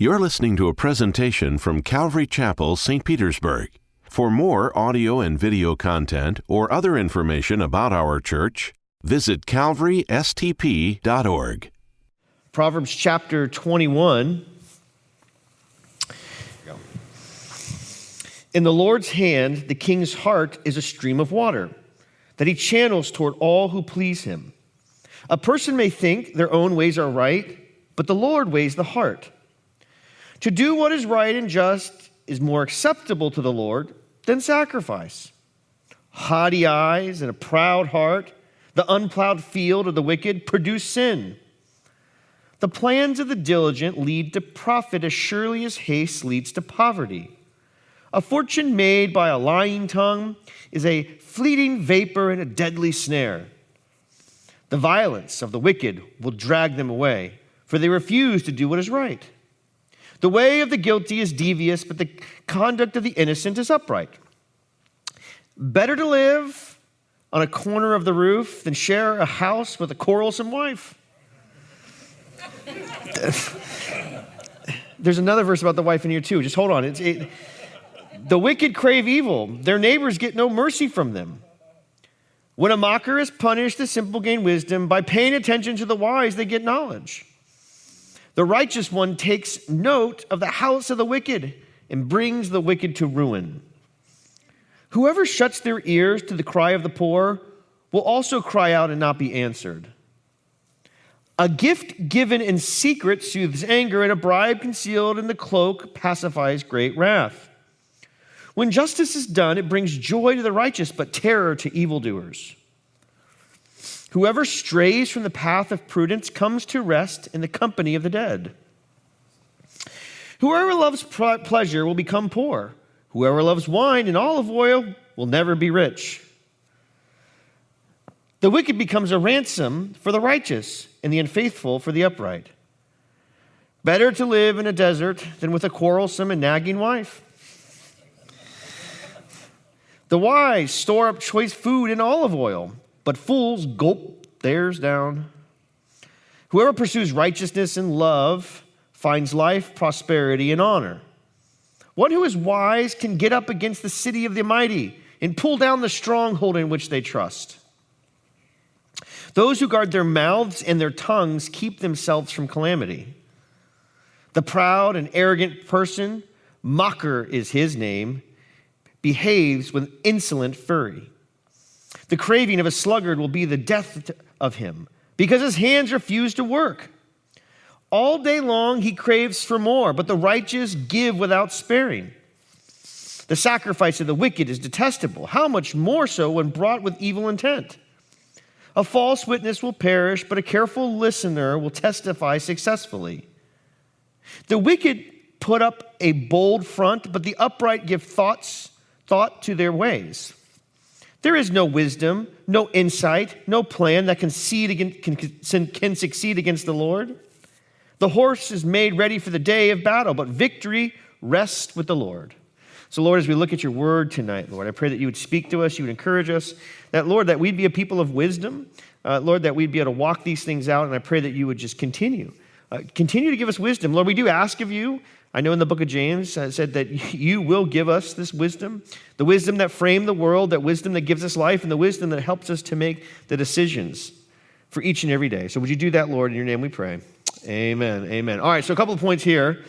You're listening to a presentation from Calvary Chapel St. Petersburg. For more audio and video content or other information about our church, visit calvarystp.org. Proverbs chapter 21. In the Lord's hand, the king's heart is a stream of water that he channels toward all who please him. A person may think their own ways are right, but the Lord weighs the heart. To do what is right and just is more acceptable to the Lord than sacrifice. Haughty eyes and a proud heart, the unplowed field of the wicked, produce sin. The plans of the diligent lead to profit as surely as haste leads to poverty. A fortune made by a lying tongue is a fleeting vapor and a deadly snare. The violence of the wicked will drag them away, for they refuse to do what is right. The way of the guilty is devious, but the conduct of the innocent is upright. Better to live on a corner of the roof than share a house with a quarrelsome wife. There's another verse about the wife in here too. Just hold on. The wicked crave evil. Their neighbors get no mercy from them. When a mocker is punished, the simple gain wisdom. By paying attention to the wise, they get knowledge. The righteous one takes note of the house of the wicked and brings the wicked to ruin. Whoever shuts their ears to the cry of the poor will also cry out and not be answered. A gift given in secret soothes anger, and a bribe concealed in the cloak pacifies great wrath. When justice is done, it brings joy to the righteous, but terror to evildoers. Whoever strays from the path of prudence comes to rest in the company of the dead. Whoever loves pleasure will become poor. Whoever loves wine and olive oil will never be rich. The wicked becomes a ransom for the righteous, and the unfaithful for the upright. Better to live in a desert than with a quarrelsome and nagging wife. The wise store up choice food and olive oil, but fools gulp theirs down. Whoever pursues righteousness and love finds life, prosperity, and honor. One who is wise can get up against the city of the mighty and pull down the stronghold in which they trust. Those who guard their mouths and their tongues keep themselves from calamity. The proud and arrogant person, mocker is his name, behaves with insolent fury. The craving of a sluggard will be the death of him, because his hands refuse to work. All day long he craves for more, but the righteous give without sparing. The sacrifice of the wicked is detestable, how much more so when brought with evil intent. A false witness will perish, but a careful listener will testify successfully. The wicked put up a bold front, but the upright give thought to their ways. There is no wisdom, no insight, no plan that can succeed against the Lord. The horse is made ready for the day of battle, but victory rests with the Lord. So, Lord, as we look at your word tonight, Lord, I pray that you would speak to us, you would encourage us, that, Lord, that we'd be a people of wisdom, Lord, that we'd be able to walk these things out, and I pray that you would just continue to give us wisdom. Lord, we do ask of you. I know in the book of James said that you will give us this wisdom, the wisdom that framed the world, that wisdom that gives us life, and the wisdom that helps us to make the decisions for each and every day. So would you do that, Lord? In your name we pray. Amen. Amen. All right, so a couple of points here.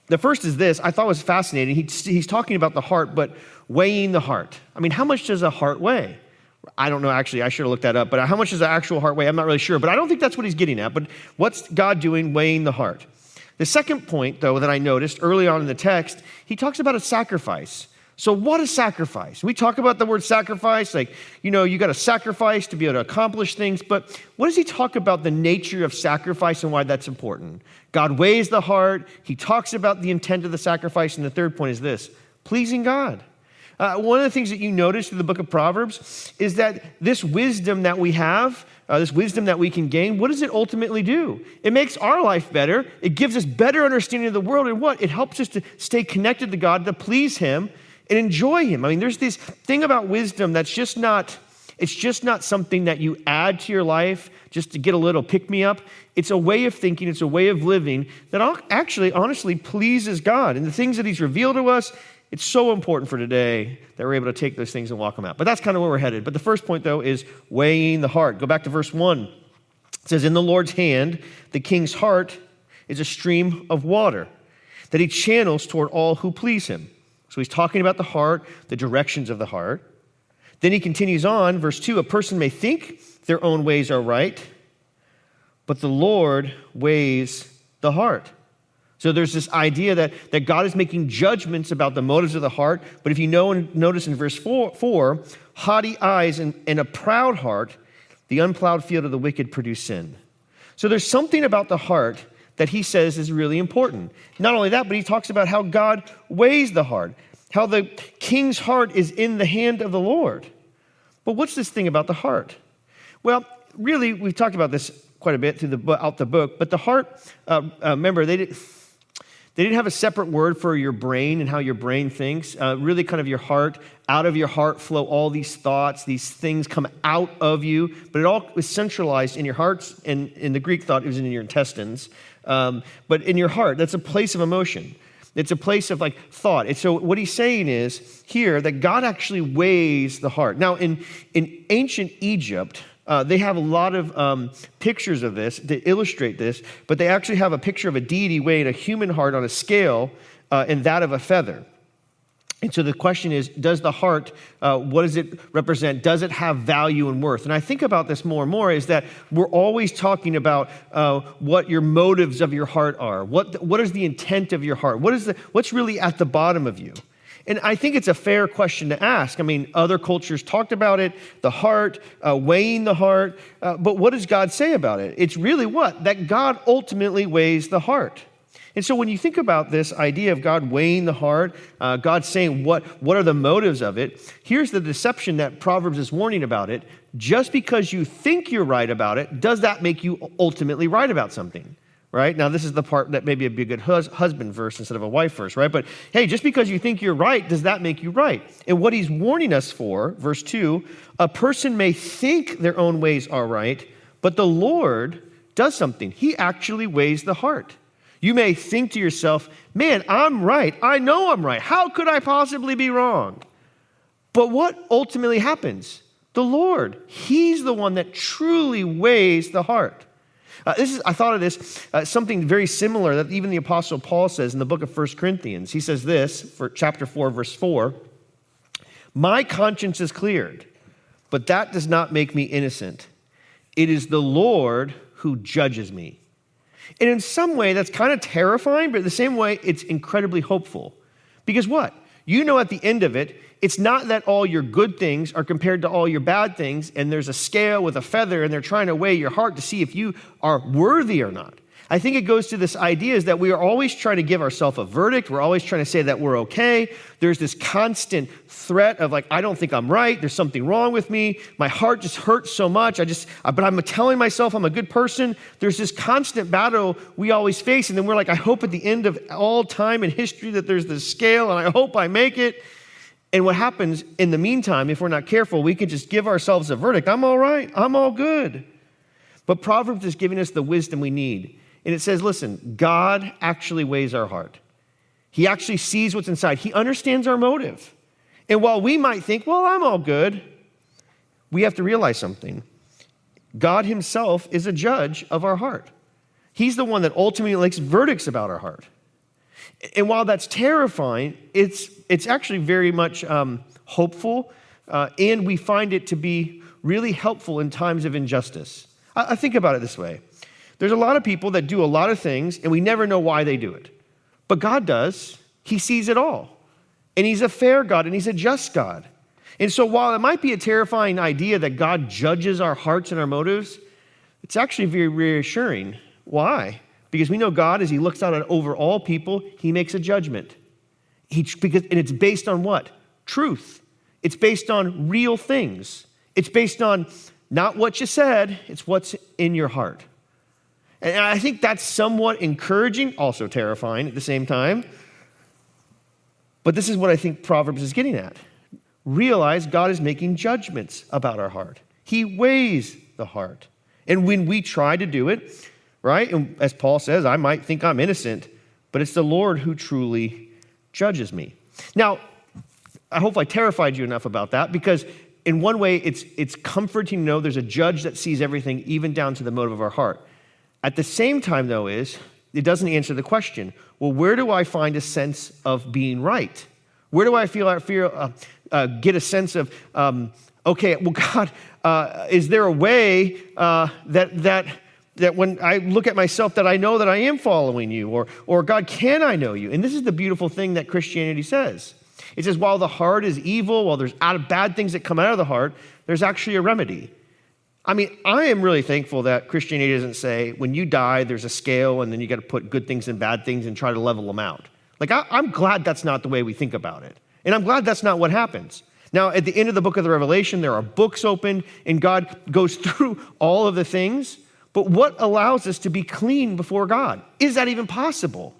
The first is this. I thought was fascinating. He's talking about the heart, but weighing the heart. I mean, how much does a heart weigh? I don't know, actually. I should have looked that up. But how much does the actual heart weigh? I'm not really sure. But I don't think that's what he's getting at. But what's God doing weighing the heart? The second point, though, that I noticed early on in the text, he talks about a sacrifice. So what is sacrifice? We talk about the word sacrifice, like, you got to sacrifice to be able to accomplish things. But what does he talk about the nature of sacrifice and why that's important? God weighs the heart. He talks about the intent of the sacrifice. And the third point is this, pleasing God. One of the things that you notice through the book of Proverbs is that this wisdom that we have, this wisdom that we can gain, what does it ultimately do? It makes our life better. It gives us better understanding of the world. And what? It helps us to stay connected to God, to please him and enjoy him. I mean, there's this thing about wisdom that's just not It's just not something that you add to your life just to get a little pick-me-up. It's a way of thinking, it's a way of living that actually, honestly, pleases God. And the things that he's revealed to us, it's so important for today that we're able to take those things and walk them out. But that's kind of where we're headed. But the first point, though, is weighing the heart. Go back to verse 1. It says, in the Lord's hand, the king's heart is a stream of water that he channels toward all who please him. So he's talking about the heart, the directions of the heart. Then he continues on, verse 2, a person may think their own ways are right, but the Lord weighs the heart. So there's this idea that God is making judgments about the motives of the heart, but if you know and notice in verse 4, haughty eyes and a proud heart, the unplowed field of the wicked produce sin. So there's something about the heart that he says is really important. Not only that, but he talks about how God weighs the heart, how the king's heart is in the hand of the Lord. But what's this thing about the heart? Well, really, we've talked about this quite a bit throughout the book, but the heart, remember, they didn't have a separate word for your brain and how your brain thinks. Really kind of your heart, out of your heart flow all these thoughts, these things come out of you, but it all was centralized in your hearts, and in the Greek thought it was in your intestines. But in your heart, that's a place of emotion. It's a place of like thought. And so what he's saying is here that God actually weighs the heart. Now in ancient Egypt, they have a lot of pictures of this to illustrate this, but they actually have a picture of a deity weighing a human heart on a scale and that of a feather. And so the question is, does the heart, what does it represent? Does it have value and worth? And I think about this more and more is that we're always talking about what your motives of your heart are. What is the intent of your heart? What's really at the bottom of you? And I think it's a fair question to ask. I mean, other cultures talked about it, the heart, weighing the heart. But what does God say about it? It's really what? That God ultimately weighs the heart. And so when you think about this idea of God weighing the heart, God saying what are the motives of it, here's the deception that Proverbs is warning about it. Just because you think you're right about it, does that make you ultimately right about something? Right? Now, this is the part that maybe would be a good husband verse instead of a wife verse, right? But hey, just because you think you're right, does that make you right? And what he's warning us for, verse 2, a person may think their own ways are right, but the Lord does something. He actually weighs the heart. You may think to yourself, man, I'm right. I know I'm right. How could I possibly be wrong? But what ultimately happens? The Lord, he's the one that truly weighs the heart. I thought of this, something very similar that even the Apostle Paul says in the book of 1 Corinthians. He says this, for chapter 4, verse 4, my conscience is cleared, but that does not make me innocent. It is the Lord who judges me. And in some way, that's kind of terrifying, but in the same way, it's incredibly hopeful. Because what? You know at the end of it, it's not that all your good things are compared to all your bad things, and there's a scale with a feather, and they're trying to weigh your heart to see if you are worthy or not. I think it goes to this idea is that we are always trying to give ourselves a verdict. We're always trying to say that we're okay. There's this constant threat of like, I don't think I'm right. There's something wrong with me. My heart just hurts so much. But I'm telling myself I'm a good person. There's this constant battle we always face. And then we're like, I hope at the end of all time in history that there's this scale, and I hope I make it. And what happens in the meantime, if we're not careful, we can just give ourselves a verdict. I'm all right. I'm all good. But Proverbs is giving us the wisdom we need. And it says, listen, God actually weighs our heart. He actually sees what's inside. He understands our motive. And while we might think, well, I'm all good, we have to realize something. God himself is a judge of our heart. He's the one that ultimately makes verdicts about our heart. And while that's terrifying, it's actually very much hopeful, and we find it to be really helpful in times of injustice. I think about it this way. There's a lot of people that do a lot of things, and we never know why they do it. But God does. He sees it all. And he's a fair God, and he's a just God. And so while it might be a terrifying idea that God judges our hearts and our motives, it's actually very reassuring. Why? Because we know God, as he looks out over all people, he makes a judgment. And it's based on what? Truth. It's based on real things. It's based on not what you said, it's what's in your heart. And I think that's somewhat encouraging, also terrifying at the same time. But this is what I think Proverbs is getting at. realize God is making judgments about our heart. He weighs the heart. And when we try to do it, right, and as Paul says, I might think I'm innocent, but it's the Lord who truly judges me. Now, I hope I terrified you enough about that, because in one way, it's comforting to know there's a judge that sees everything, even down to the motive of our heart. At the same time, though, it doesn't answer the question, well, where do I find a sense of being right? Where do I get a sense of, okay, well, God, is there a way that when I look at myself that I know that I am following you? Or God, can I know you? And this is the beautiful thing that Christianity says. It says, while the heart is evil, while there's bad things that come out of the heart, there's actually a remedy. I mean, I am really thankful that Christianity doesn't say, when you die, there's a scale, and then you got to put good things and bad things and try to level them out. Like, I'm glad that's not the way we think about it. And I'm glad that's not what happens. Now, at the end of the book of the Revelation, there are books opened, and God goes through all of the things. But what allows us to be clean before God? Is that even possible?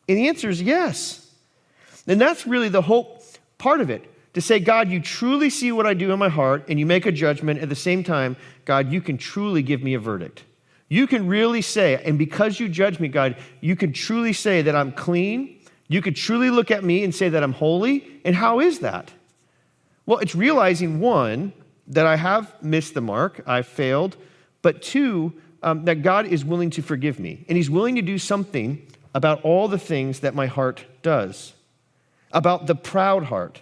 And the answer is yes. And that's really the hope part of it. To say, God, you truly see what I do in my heart, and you make a judgment. At the same time, God, you can truly give me a verdict. You can really say, and because you judge me, God, you can truly say that I'm clean. You could truly look at me and say that I'm holy. And how is that? Well, it's realizing, one, that I have missed the mark, I've failed, but two, that God is willing to forgive me. And he's willing to do something about all the things that my heart does, about the proud heart,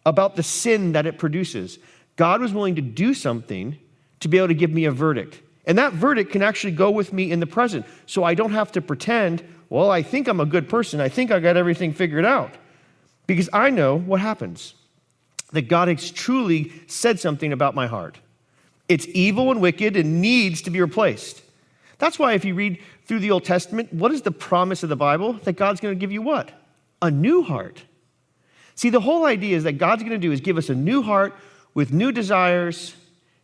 about the sin that it produces. God was willing to do something to be able to give me a verdict. And that verdict can actually go with me in the present. So I don't have to pretend, well, I think I'm a good person. I think I got everything figured out. Because I know what happens. That God has truly said something about my heart. It's evil and wicked and needs to be replaced. That's why if you read through the Old Testament, what is the promise of the Bible? That God's going to give you what? A new heart. See, the whole idea is that God's going to do is give us a new heart with new desires,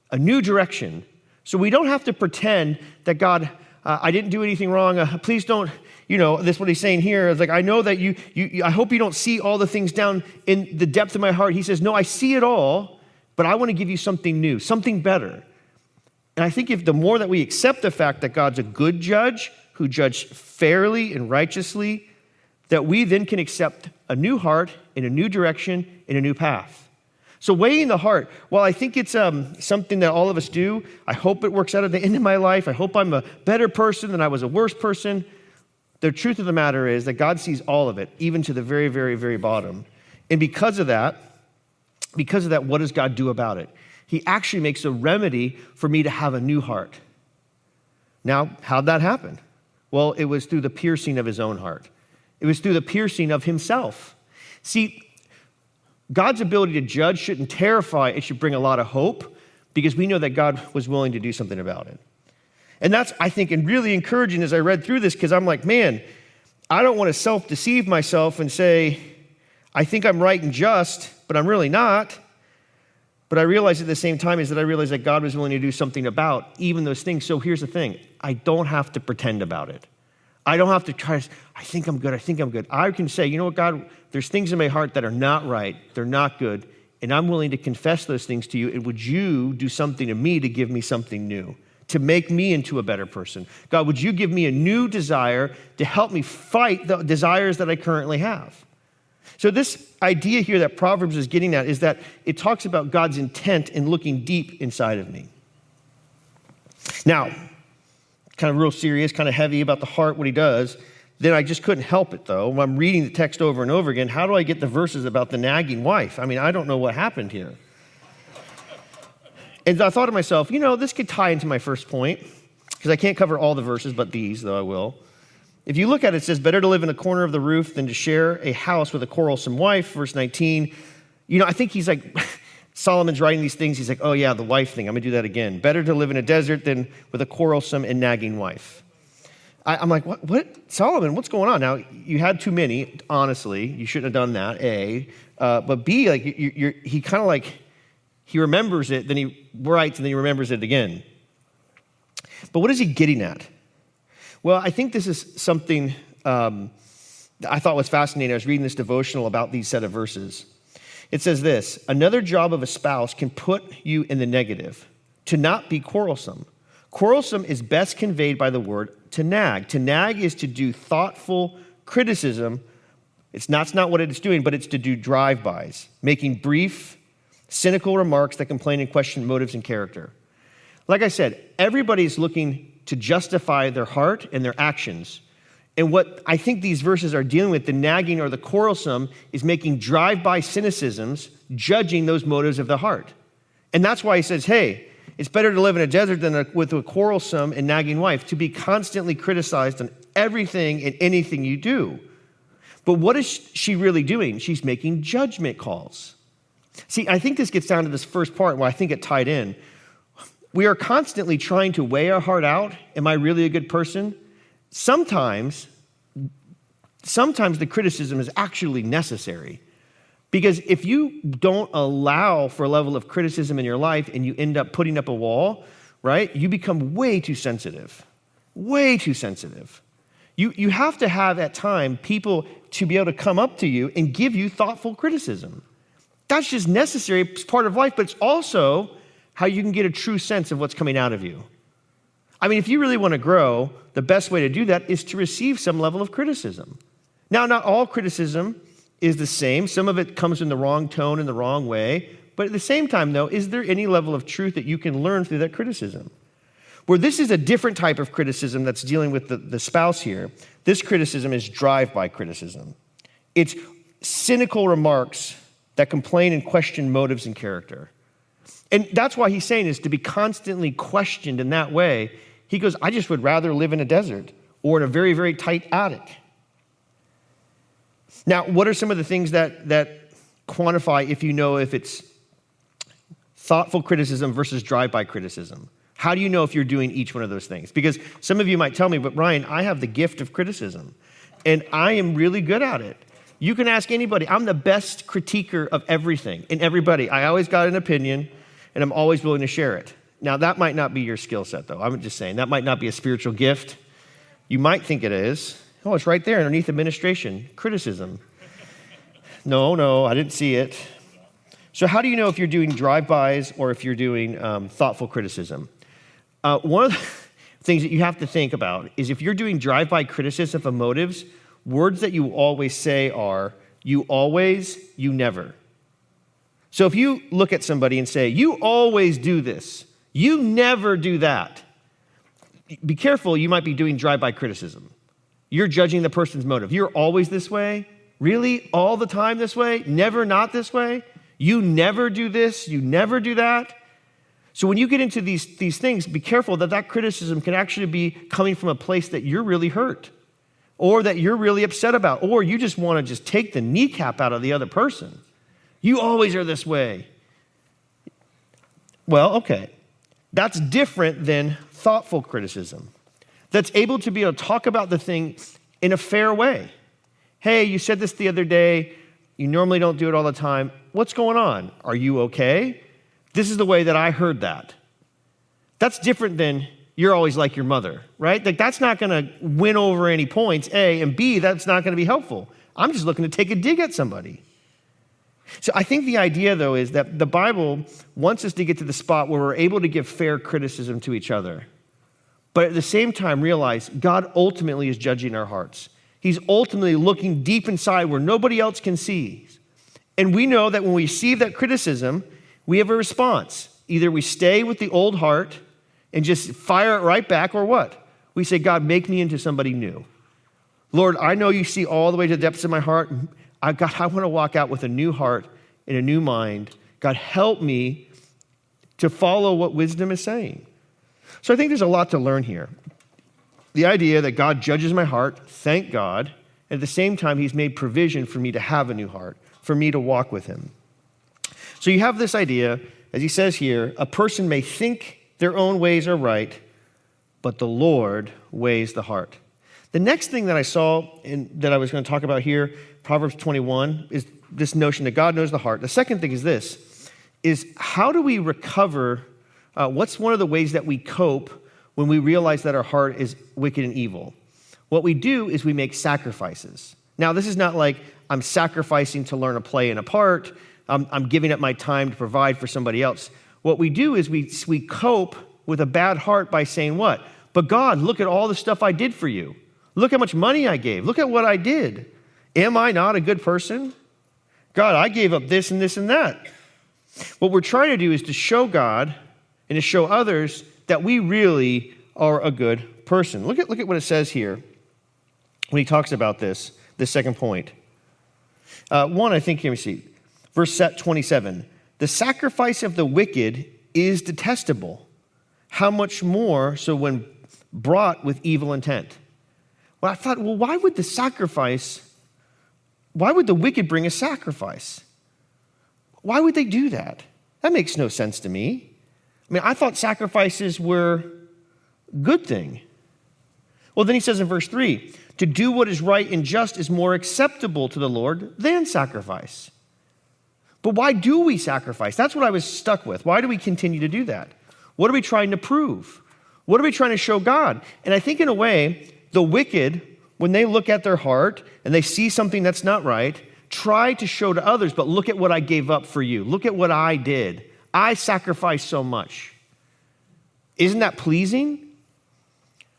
a new direction. So we don't have to pretend that God, I didn't do anything wrong. Please don't, this is what he's saying here. It's like, I know that I hope you don't see all the things down in the depth of my heart. He says, no, I see it all, but I want to give you something new, something better. And I think if the more that we accept the fact that God's a good judge who judged fairly and righteously, that we then can accept a new heart in a new direction, in a new path. So weighing the heart, while I think it's something that all of us do, I hope it works out at the end of my life. I hope I'm a better person than I was a worse person. The truth of the matter is that God sees all of it, even to the very, very, very bottom. And because of that, what does God do about it? He actually makes a remedy for me to have a new heart. Now, how'd that happen? Well, it was through the piercing of his own heart. It was through the piercing of himself. See, God's ability to judge shouldn't terrify, it should bring a lot of hope, because we know that God was willing to do something about it. And that's, I think, and really encouraging as I read through this, because I'm like, man, I don't want to self-deceive myself and say, I think I'm right and just, but I'm really not. But I realize at the same time is that I realize that God was willing to do something about even those things. So here's the thing. I don't have to pretend about it. I don't have to try to, I think I'm good. I can say, you know what, God, there's things in my heart that are not right. They're not good. And I'm willing to confess those things to you. And would you do something to me to give me something new, to make me into a better person? God, would you give me a new desire to help me fight the desires that I currently have? So this idea here that Proverbs is getting at is that it talks about God's intent in looking deep inside of me. Now, kind of real serious, kind of heavy about the heart, what he does. Then I just couldn't help it, though. When I'm reading the text over and over again, how do I get the verses about the nagging wife? I mean, I don't know what happened here. And I thought to myself, this could tie into my first point, because I can't cover all the verses, but these, though I will. If you look at it, it says, better to live in a corner of the roof than to share a house with a quarrelsome wife. Verse 19, I think he's like, Solomon's writing these things. He's like, oh yeah, the wife thing. I'm going to do that again. Better to live in a desert than with a quarrelsome and nagging wife. I'm like, what? Solomon, what's going on? Now, you had too many, honestly. You shouldn't have done that, A. But B, like he kind of like, he remembers it, then he writes, and then he remembers it again. But what is he getting at? Well, I think this is something I thought was fascinating. I was reading this devotional about these set of verses. It says this, another job of a spouse can put you in the negative, to not be quarrelsome. Quarrelsome is best conveyed by the word to nag. To nag is to do thoughtful criticism. It's not what it's doing, but it's to do drive-bys, making brief, cynical remarks that complain and question motives and character. Like I said, everybody's looking to justify their heart and their actions. And what I think these verses are dealing with, the nagging or the quarrelsome, is making drive-by cynicisms, judging those motives of the heart. And that's why he says, hey, it's better to live in a desert than with a quarrelsome and nagging wife, to be constantly criticized on everything and anything you do. But what is she really doing? She's making judgment calls. See, I think this gets down to this first part where I think it tied in. We are constantly trying to weigh our heart out. Am I really a good person? Sometimes the criticism is actually necessary. Because if you don't allow for a level of criticism in your life and you end up putting up a wall, right, you become way too sensitive. Way too sensitive. You have to have at time people to be able to come up to you and give you thoughtful criticism. That's just necessary. It's part of life, but it's also how you can get a true sense of what's coming out of you. I mean, if you really want to grow, the best way to do that is to receive some level of criticism. Now, not all criticism is the same. Some of it comes in the wrong tone in the wrong way. But at the same time, though, is there any level of truth that you can learn through that criticism? Where this is a different type of criticism that's dealing with the spouse here. This criticism is drive-by criticism. It's cynical remarks that complain and question motives and character. And that's why he's saying is to be constantly questioned in that way. He goes, I just would rather live in a desert or in a very, very tight attic. Now, what are some of the things that quantify if you know if it's thoughtful criticism versus drive-by criticism? How do you know if you're doing each one of those things? Because some of you might tell me, but Ryan, I have the gift of criticism, and I am really good at it. You can ask anybody. I'm the best critiquer of everything and everybody. I always got an opinion, and I'm always willing to share it. Now, that might not be your skill set, though. I'm just saying, that might not be a spiritual gift. You might think it is. Oh, it's right there underneath administration, criticism. No, I didn't see it. So how do you know if you're doing drive-bys or if you're doing thoughtful criticism? One of the things that you have to think about is if you're doing drive-by criticism of motives, words that you always say are, you always, you never. So if you look at somebody and say, you always do this, you never do that, be careful, you might be doing drive-by criticism. You're judging the person's motive. You're always this way? Really? All the time this way? Never not this way? You never do this? You never do that? So when you get into these things, be careful that criticism can actually be coming from a place that you're really hurt or that you're really upset about, or you just want to just take the kneecap out of the other person. You always are this way. Well, okay. That's different than thoughtful criticism. That's able to be able to talk about the thing in a fair way. Hey, you said this the other day. You normally don't do it all the time. What's going on? Are you okay? This is the way that I heard that. That's different than you're always like your mother, right? Like that's not going to win over any points, A, and B, that's not going to be helpful. I'm just looking to take a dig at somebody. So I think the idea, though, is that the Bible wants us to get to the spot where we're able to give fair criticism to each other. But at the same time, realize God ultimately is judging our hearts. He's ultimately looking deep inside where nobody else can see. And we know that when we receive that criticism, we have a response. Either we stay with the old heart and just fire it right back, or what? We say, God, make me into somebody new. Lord, I know you see all the way to the depths of my heart. God, I want to walk out with a new heart and a new mind. God, help me to follow what wisdom is saying. So I think there's a lot to learn here. The idea that God judges my heart, thank God. At the same time, he's made provision for me to have a new heart, for me to walk with him. So you have this idea, as he says here, a person may think their own ways are right, but the Lord weighs the heart. The next thing that I saw that I was going to talk about here, Proverbs 21, is this notion that God knows the heart. The second thing is this, is how do we recover, what's one of the ways that we cope when we realize that our heart is wicked and evil? What we do is we make sacrifices. Now, this is not like I'm sacrificing to learn a play in a part, I'm giving up my time to provide for somebody else. What we do is we cope with a bad heart by saying what? But God, look at all the stuff I did for you. Look how much money I gave. Look at what I did. Am I not a good person? God, I gave up this and this and that. What we're trying to do is to show God and to show others that we really are a good person. Look at what it says here when he talks about this second point. One, I think, let me see. Verse 27. The sacrifice of the wicked is detestable. How much more so when brought with evil intent? Well, I thought, why would the wicked bring a sacrifice? Why would they do that? That makes no sense to me. I mean, I thought sacrifices were a good thing. Well, then he says in verse 3, to do what is right and just is more acceptable to the Lord than sacrifice. But why do we sacrifice? That's what I was stuck with. Why do we continue to do that? What are we trying to prove? What are we trying to show God? And I think in a way, the wicked, when they look at their heart and they see something that's not right, try to show to others, but look at what I gave up for you. Look at what I did. I sacrificed so much. Isn't that pleasing?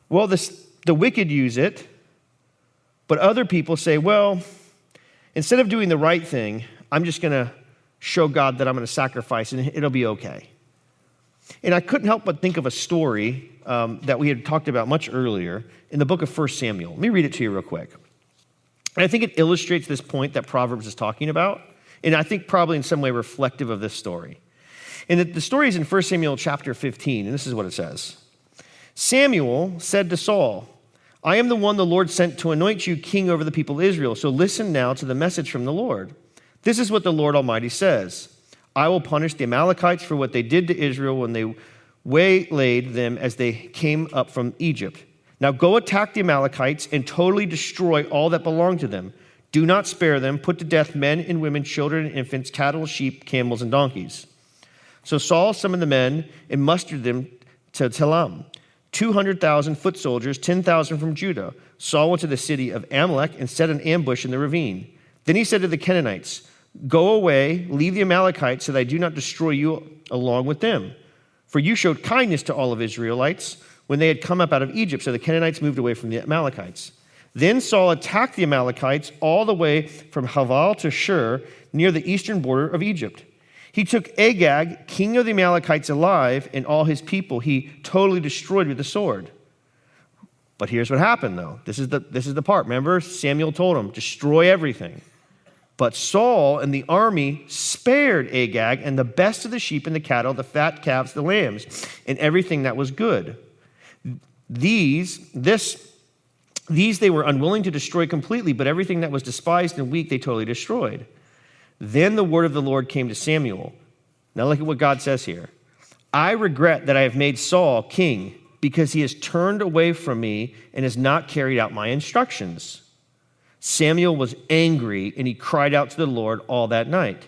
Well, the wicked use it, but other people say, well, instead of doing the right thing, I'm just going to show God that I'm going to sacrifice and it'll be okay. And I couldn't help but think of a story that we had talked about much earlier in the book of 1 Samuel. Let me read it to you real quick. And I think it illustrates this point that Proverbs is talking about, and I think probably in some way reflective of this story. And the story is in 1 Samuel chapter 15, and this is what it says. Samuel said to Saul, I am the one the Lord sent to anoint you king over the people of Israel, so listen now to the message from the Lord. This is what the Lord Almighty says. I will punish the Amalekites for what they did to Israel when they waylaid them as they came up from Egypt. Now go attack the Amalekites and totally destroy all that belonged to them. Do not spare them. Put to death men and women, children and infants, cattle, sheep, camels, and donkeys. So Saul summoned the men and mustered them to Telam, 200,000 foot soldiers, 10,000 from Judah. Saul went to the city of Amalek and set an ambush in the ravine. Then he said to the Canaanites, go away, leave the Amalekites so that I do not destroy you along with them. For you showed kindness to all of Israelites when they had come up out of Egypt. So the Canaanites moved away from the Amalekites. Then Saul attacked the Amalekites all the way from Haval to Shur, near the eastern border of Egypt. He took Agag, king of the Amalekites, alive, and all his people he totally destroyed with the sword. But here's what happened, though. This is the part. Remember, Samuel told him, destroy everything. But Saul and the army spared Agag and the best of the sheep and the cattle, the fat calves, the lambs, and everything that was good. These they were unwilling to destroy completely, but everything that was despised and weak they totally destroyed. Then the word of the Lord came to Samuel. Now look at what God says here. I regret that I have made Saul king because he has turned away from me and has not carried out my instructions. Samuel was angry and he cried out to the Lord all that night.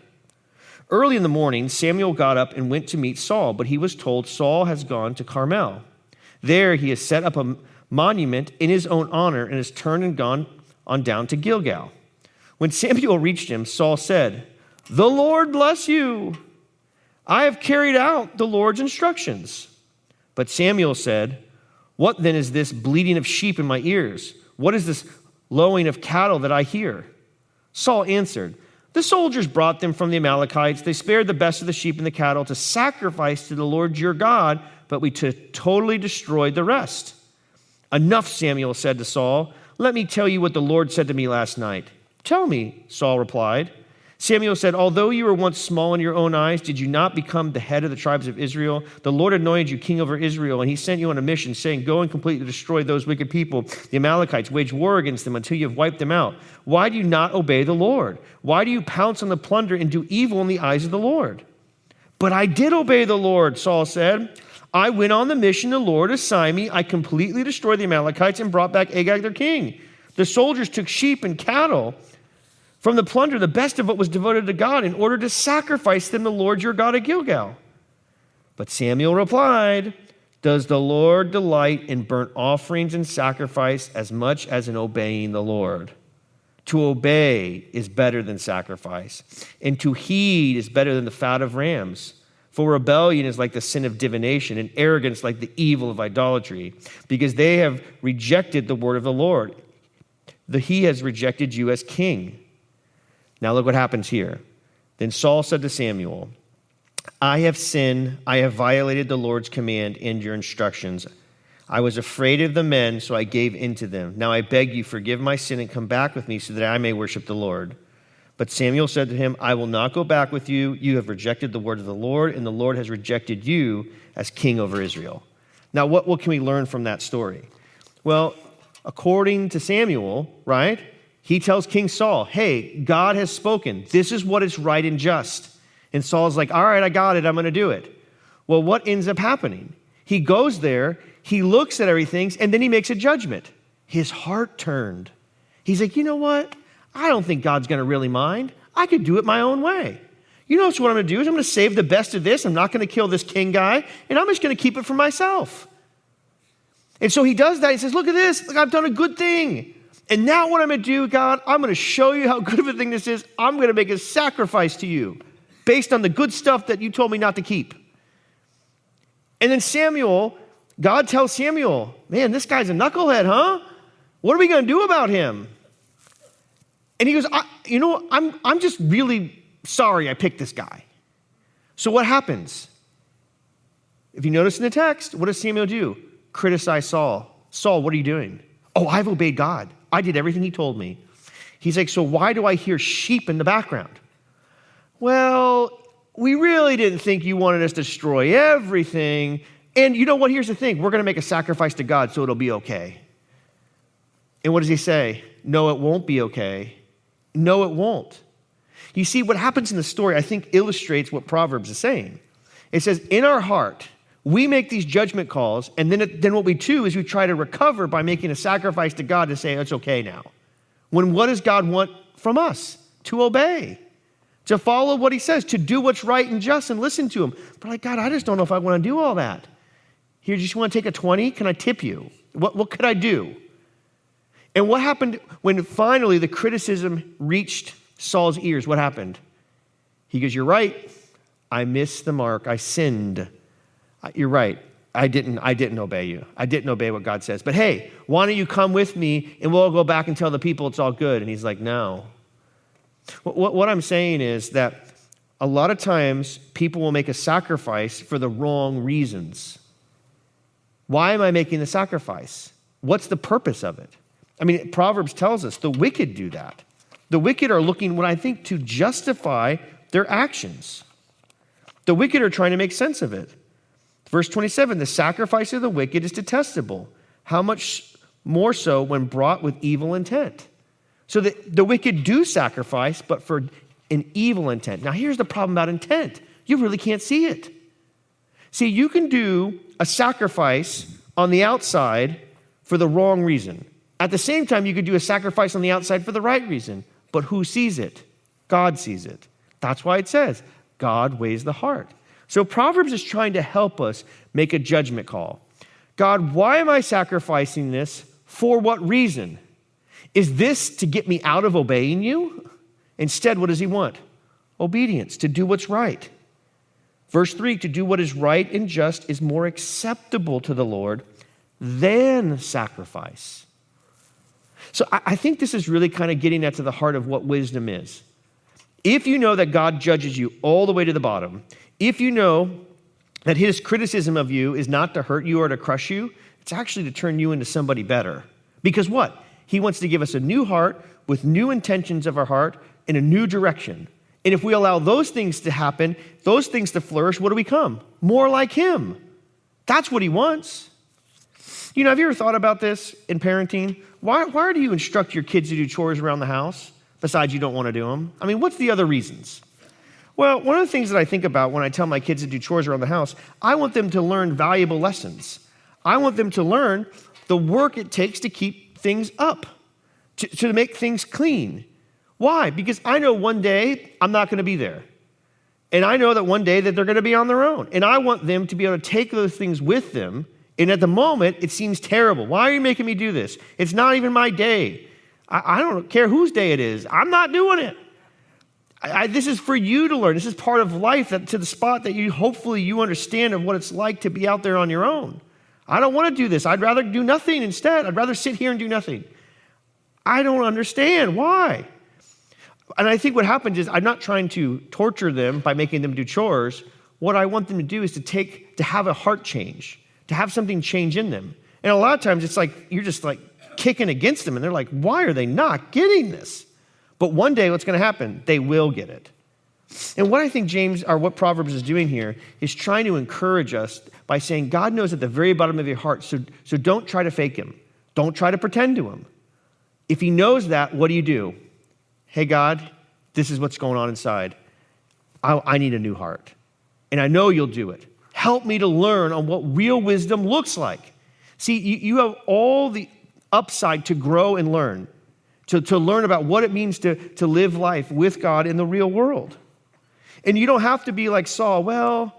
Early in the morning, Samuel got up and went to meet Saul, but he was told Saul has gone to Carmel. There he has set up a monument in his own honor and has turned and gone on down to Gilgal. When Samuel reached him, Saul said, the Lord bless you. I have carried out the Lord's instructions. But Samuel said, what then is this bleating of sheep in my ears? What is this lowing of cattle that I hear? Saul answered, the soldiers brought them from the Amalekites. They spared the best of the sheep and the cattle to sacrifice to the Lord your God, but we totally destroyed the rest. Enough, Samuel said to Saul. Let me tell you what the Lord said to me last night. Tell me, Saul replied. Samuel said, although you were once small in your own eyes, did you not become the head of the tribes of Israel? The Lord anointed you king over Israel, and he sent you on a mission, saying, go and completely destroy those wicked people, the Amalekites, wage war against them until you have wiped them out. Why do you not obey the Lord? Why do you pounce on the plunder and do evil in the eyes of the Lord? But I did obey the Lord, Saul said. I went on the mission the Lord assigned me. I completely destroyed the Amalekites and brought back Agag their king. The soldiers took sheep and cattle from the plunder, the best of what was devoted to God, in order to sacrifice them to the Lord your God at Gilgal. But Samuel replied, does the Lord delight in burnt offerings and sacrifice as much as in obeying the Lord? To obey is better than sacrifice, and to heed is better than the fat of rams. For rebellion is like the sin of divination, and arrogance like the evil of idolatry, because they have rejected the word of the Lord. He has rejected you as king. Now look what happens here. Then Saul said to Samuel, I have sinned. I have violated the Lord's command and your instructions. I was afraid of the men, so I gave in to them. Now I beg you, forgive my sin and come back with me so that I may worship the Lord. But Samuel said to him, I will not go back with you. You have rejected the word of the Lord, and the Lord has rejected you as king over Israel. Now, what can we learn from that story? Well, according to Samuel, right, he tells King Saul, hey, God has spoken. This is what is right and just. And Saul's like, all right, I got it. I'm going to do it. Well, what ends up happening? He goes there, he looks at everything, and then he makes a judgment. His heart turned. He's like, you know what? I don't think God's going to really mind. I could do it my own way. You know what I'm going to do is I'm going to save the best of this. I'm not going to kill this king guy, and I'm just going to keep it for myself. And so he does that. He says, look at this. Look, I've done a good thing. And now what I'm going to do, God, I'm going to show you how good of a thing this is. I'm going to make a sacrifice to you based on the good stuff that you told me not to keep. And then God tells Samuel, man, this guy's a knucklehead, huh? What are we going to do about him? And he goes, I'm just really sorry I picked this guy. So what happens? If you notice in the text, what does Samuel do? Criticize Saul. Saul, what are you doing? Oh, I've obeyed God. I did everything he told me. He's like, so why do I hear sheep in the background? Well, we really didn't think you wanted us to destroy everything. And you know what? Here's the thing. We're going to make a sacrifice to God, so it'll be okay. And what does he say? No, it won't be okay. No, it won't. You see, what happens in the story, I think, illustrates what Proverbs is saying. It says, in our heart, we make these judgment calls, and then what we do is we try to recover by making a sacrifice to God to say, it's okay now. When what does God want from us? To obey, to follow what he says, to do what's right and just and listen to him. But like, God, I just don't know if I want to do all that. Here, you just want to take a 20? Can I tip you? What could I do? And what happened when finally the criticism reached Saul's ears? What happened? He goes, you're right. I missed the mark. I sinned. You're right. I didn't obey you. I didn't obey what God says. But hey, why don't you come with me and we'll go back and tell the people it's all good? And he's like, no. What I'm saying is that a lot of times people will make a sacrifice for the wrong reasons. Why am I making the sacrifice? What's the purpose of it? I mean, Proverbs tells us the wicked do that. The wicked are looking, what I think, to justify their actions. The wicked are trying to make sense of it. Verse 27, the sacrifice of the wicked is detestable. How much more so when brought with evil intent? So the wicked do sacrifice, but for an evil intent. Now, here's the problem about intent. You really can't see it. See, you can do a sacrifice on the outside for the wrong reason. At the same time, you could do a sacrifice on the outside for the right reason. But who sees it? God sees it. That's why it says, God weighs the heart. So Proverbs is trying to help us make a judgment call. God, why am I sacrificing this? For what reason? Is this to get me out of obeying you? Instead, what does he want? Obedience, to do what's right. Verse 3, to do what is right and just is more acceptable to the Lord than sacrifice. So I think this is really kind of getting at to the heart of what wisdom is. If you know that God judges you all the way to the bottom, if you know that his criticism of you is not to hurt you or to crush you, it's actually to turn you into somebody better. Because what? He wants to give us a new heart with new intentions of our heart in a new direction. And if we allow those things to happen, those things to flourish, what do we become? More like him. That's what he wants. You know, have you ever thought about this in parenting? Why do you instruct your kids to do chores around the house besides you don't want to do them? I mean, what's the other reasons? Well, one of the things that I think about when I tell my kids to do chores around the house, I want them to learn valuable lessons. I want them to learn the work it takes to keep things up, to make things clean. Why? Because I know one day I'm not going to be there. And I know that one day that they're going to be on their own. And I want them to be able to take those things with them. And at the moment, it seems terrible. Why are you making me do this? It's not even my day. I don't care whose day it is. I'm not doing it. This is for you to learn. This is part of life, that to the spot that hopefully you understand of what it's like to be out there on your own. I don't want to do this. I'd rather do nothing instead. I'd rather sit here and do nothing. I don't understand why. And I think what happens is I'm not trying to torture them by making them do chores. What I want them to do is to have a heart change, to have something change in them. And a lot of times it's like you're just like kicking against them and they're like, why are they not getting this? But one day what's going to happen? They will get it. And what I think what Proverbs is doing here is trying to encourage us by saying God knows at the very bottom of your heart, so don't try to fake him. Don't try to pretend to him. If he knows that, what do? Hey, God, this is what's going on inside. I need a new heart. And I know you'll do it. Help me to learn on what real wisdom looks like. See, you have all the upside to grow and learn, to learn about what it means to live life with God in the real world. And you don't have to be like Saul. Well,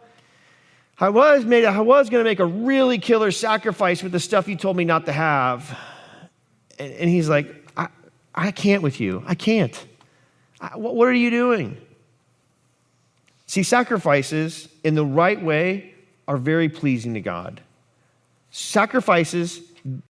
I was going to make a really killer sacrifice with the stuff you told me not to have. And he's like, I can't with you. I can't. What are you doing? See, sacrifices in the right way are very pleasing to God. Sacrifices